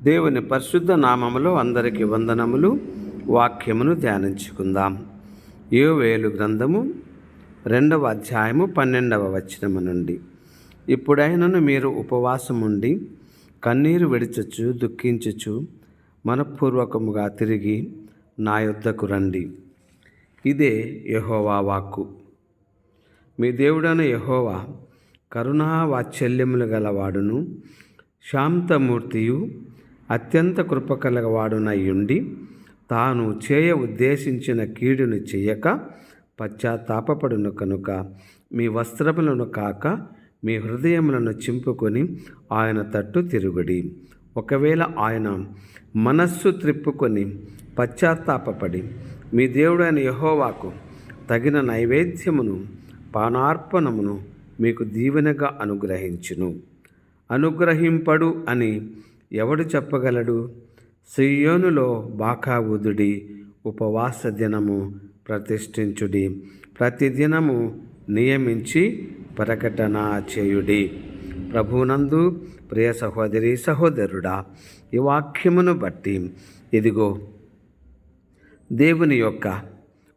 దేవుని పరిశుద్ధ నామములో అందరికీ వందనములు. వాక్యమును ధ్యానించుకుందాం. యోవేలు గ్రంథము 2వ అధ్యాయము 12వ వచనము నుండి. ఇప్పుడైనను మీరు ఉపవాసముండి కన్నీరు విడిచచ్చు దుఃఖించుచు మనఃపూర్వకముగా తిరిగి నా యొద్దకు రండి. ఇదే యెహోవా వాక్కు. మీ దేవుడైన యెహోవా కరుణా వాత్సల్యములు గలవాడును శాంతమూర్తియు అత్యంత కృపకలవాడునయ్యుండి తాను చేయ ఉద్దేశించిన కీడును చేయక పశ్చాత్తాపపడును కనుక మీ వస్త్రములను కాక మీ హృదయములను చింపుకొని ఆయన తట్టు తిరుగుడి. ఒకవేళ ఆయన మనస్సు త్రిప్పుకొని పశ్చాత్తాపపడి మీ దేవుడైన యెహోవాకు తగిన నైవేద్యమును పానార్పణమును మీకు దీవెనగా అనుగ్రహింపడు అని ఎవడు చెప్పగలడు? సియోనులో బాకా ఊదుడి, ఉపవాస దినము ప్రతిష్ఠించుడి, ప్రతిదినము నియమించి ప్రకటన చేయుడి. ప్రభువునందు ప్రియ సహోదరి సహోదరుడా, ఈ వాక్యమును బట్టి ఇదిగో దేవుని యొక్క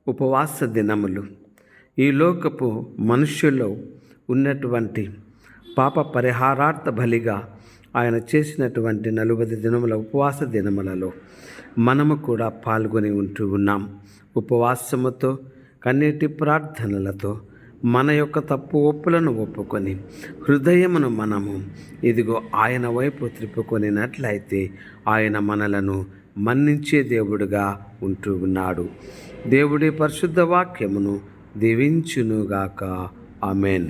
ఉపవాస దినములు ఈ లోకపు మనుష్యుల్లో ఉన్నటువంటి పాప పరిహారార్థ బలిగా ఆయన చేసినటువంటి 40 దినముల ఉపవాస దినములలో మనము కూడా పాల్గొని ఉన్నాం. ఉపవాసముతో కన్నీటి ప్రార్థనలతో మన యొక్క తప్పు ఒప్పులను ఒప్పుకొని హృదయమును మనము ఇదిగో ఆయన వైపు త్రిప్పుకొనినట్లయితే ఆయన మనలను మన్నించే దేవుడుగా ఉన్నాడు. దేవుడి పరిశుద్ధ వాక్యమును దీవించునుగాక. ఆమెన్.